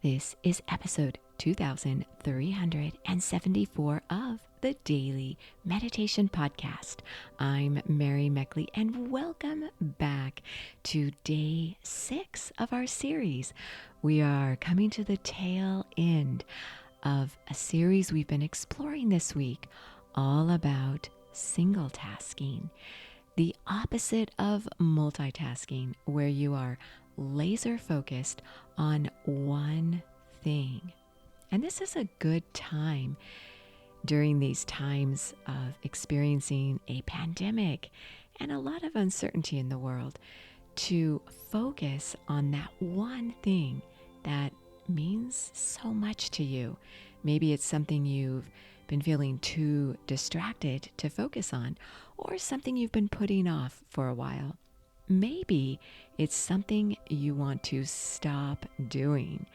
This is episode 2374 of the Daily Meditation Podcast. I'm Mary Meckley, and welcome back to day 6 of our series. We are coming to the tail end of a series we've been exploring this week, all about single tasking, the opposite of multitasking, where you are laser focused on one thing. And this is a good time during these times of experiencing a pandemic and a lot of uncertainty in the world to focus on that one thing that means so much to you. Maybe it's something you've been feeling too distracted to focus on, or something you've been putting off for a while. Maybe it's something you want to stop doing.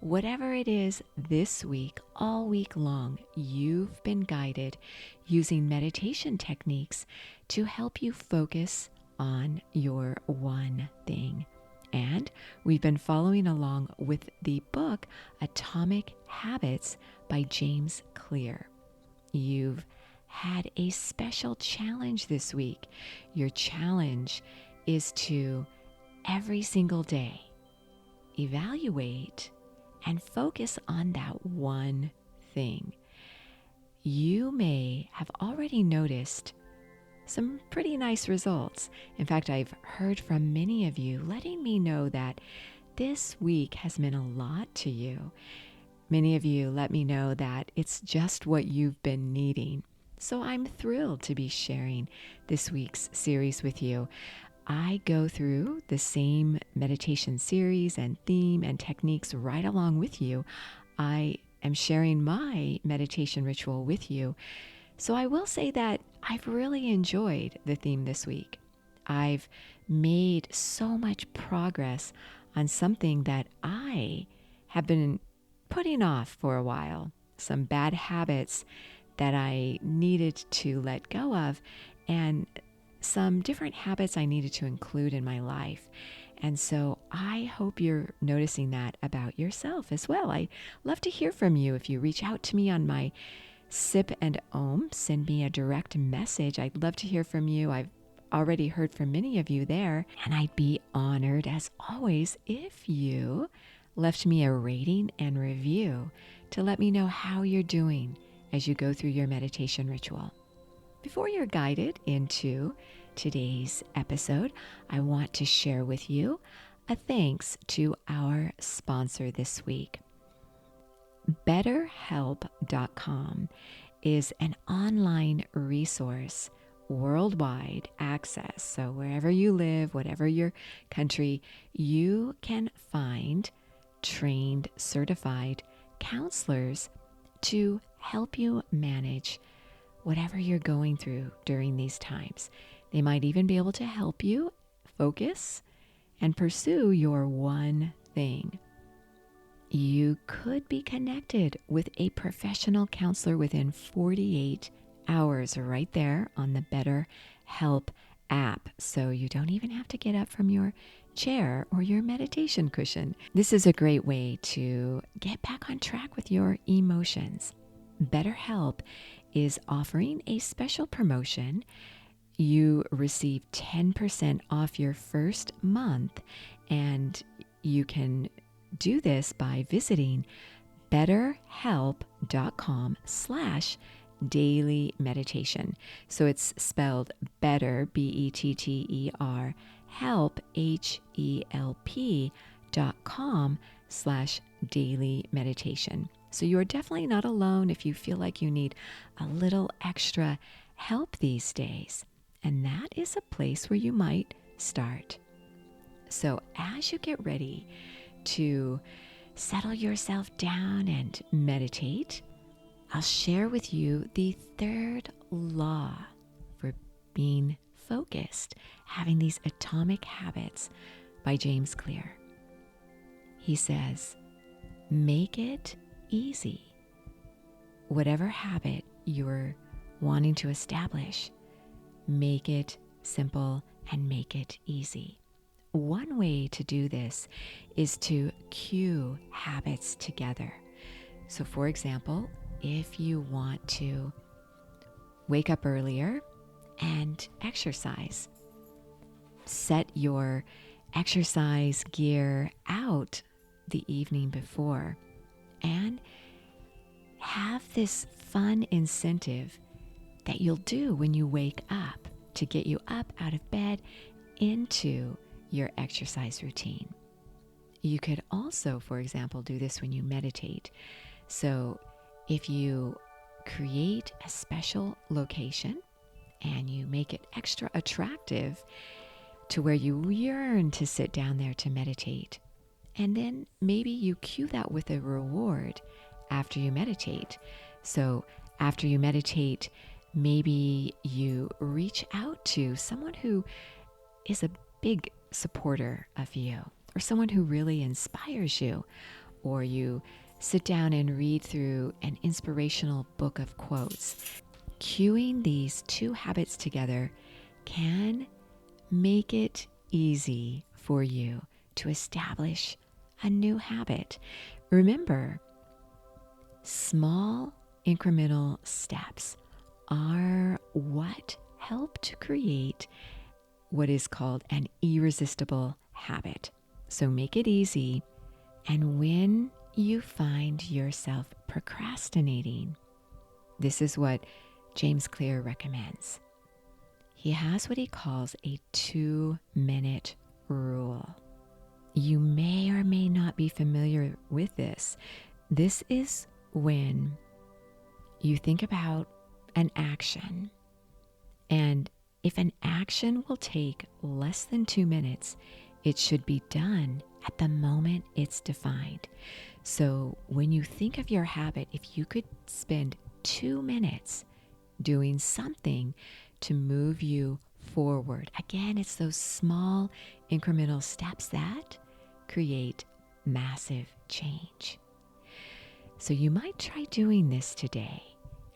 Whatever it is this week, all week long, you've been guided using meditation techniques to help you focus on your one thing. And we've been following along with the book Atomic Habits by James Clear. You've had a special challenge this week. Your challenge is to every single day evaluate and focus on that one thing. You may have already noticed some pretty nice results. In fact, I've heard from many of you letting me know that this week has meant a lot to you. Many of you let me know that it's just what you've been needing. So I'm thrilled to be sharing this week's series with you. I go through the same meditation series and theme and techniques right along with you. I am sharing my meditation ritual with you. So I will say that I've really enjoyed the theme this week. I've made so much progress on something that I have been putting off for a while, some bad habits that I needed to let go of, and some different habits I needed to include in my life. And so I hope you're noticing that about yourself as well. I love to hear from you. If you reach out to me on my Sip and Om, send me a direct message. I'd love to hear from you. I've already heard from many of you there, and I'd be honored, as always, if you left me a rating and review to let me know how you're doing as you go through your meditation ritual. Before you're guided into today's episode, I want to share with you a thanks to our sponsor this week. BetterHelp.com is an online resource, worldwide access. So wherever you live, whatever your country, you can find trained, certified counselors to help you manage whatever you're going through during these times. They might even be able to help you focus and pursue your one thing. You could be connected with a professional counselor within 48 hours right there on the BetterHelp app. So you don't even have to get up from your chair or your meditation cushion. This is a great way to get back on track with your emotions. BetterHelp is offering a special promotion. You receive 10% off your first month, and you can do this by visiting betterhelp.com/daily meditation. So it's spelled better, BETTER, help, HELP.com/daily meditation. So you're definitely not alone if you feel like you need a little extra help these days. And that is a place where you might start. So as you get ready to settle yourself down and meditate, I'll share with you the third law for being focused, having these atomic habits by James Clear. He says, make it easy. Whatever habit you're wanting to establish, make it simple and make it easy. one way to do this is to cue habits together. So, for example, if you want to wake up earlier and exercise, set your exercise gear out the evening before and have this fun incentive that you'll do when you wake up to get you up out of bed into your exercise routine. You could also, for example, do this when you meditate. So if you create a special location and you make it extra attractive to where you yearn to sit down there to meditate, and then maybe you cue that with a reward after you meditate. So after you meditate, maybe you reach out to someone who is a big supporter of you, or someone who really inspires you, or you sit down and read through an inspirational book of quotes. Cueing these two habits together can make it easy for you to establish a new habit. Remember, small incremental steps are what help to create what is called an irresistible habit. So make it easy, and when you find yourself procrastinating, this is what James Clear recommends. He has what he calls a 2-minute rule. You may or may not be familiar with this. This is when you think about an action, and if an action will take less than 2 minutes, it should be done at the moment it's defined. So when you think of your habit, if you could spend 2 minutes doing something to move you forward, again, it's those small incremental steps that create massive change. So you might try doing this today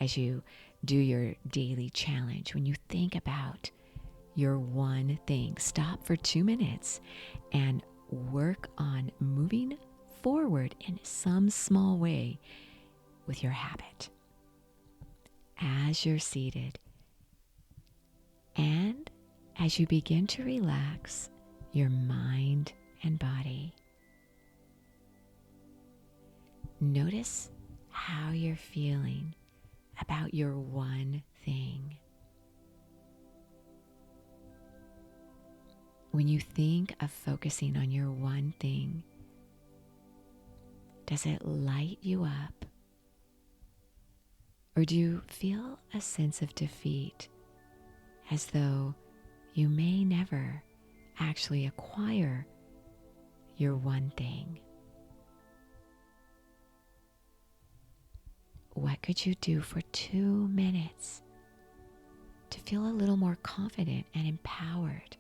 as you do your daily challenge. When you think about your one thing, stop for 2 minutes and work on moving forward in some small way with your habit. As you're seated and as you begin to relax your mind and body, notice how you're feeling about your one thing. When you think of focusing on your one thing, does it light you up? Or do you feel a sense of defeat, as though you may never actually acquire your one thing? What could you do for 2 minutes to feel a little more confident and empowered,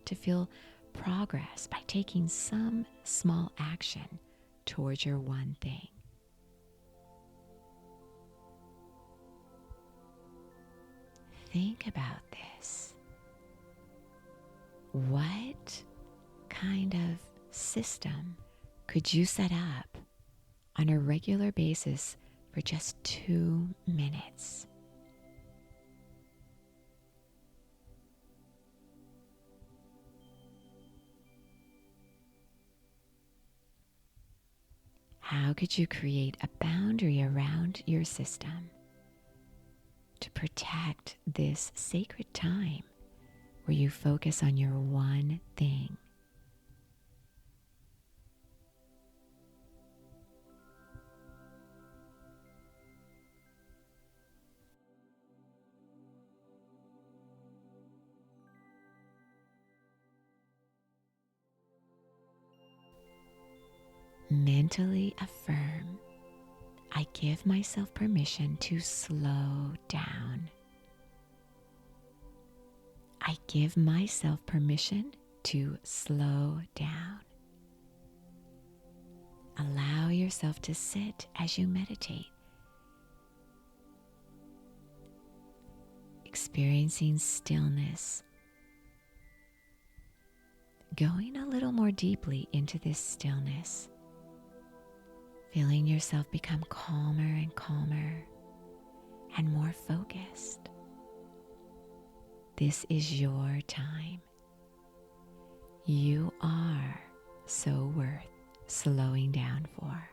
to feel progress by taking some small action towards your one thing? Think about this. What kind of system could you set up on a regular basis for just 2 minutes? How could you create a boundary around your system to protect this sacred time where you focus on your one thing? Mentally affirm, I give myself permission to slow down. I give myself permission to slow down. Allow yourself to sit as you meditate, experiencing stillness, going a little more deeply into this stillness, feeling yourself become calmer and calmer and more focused. This is your time. You are so worth slowing down for.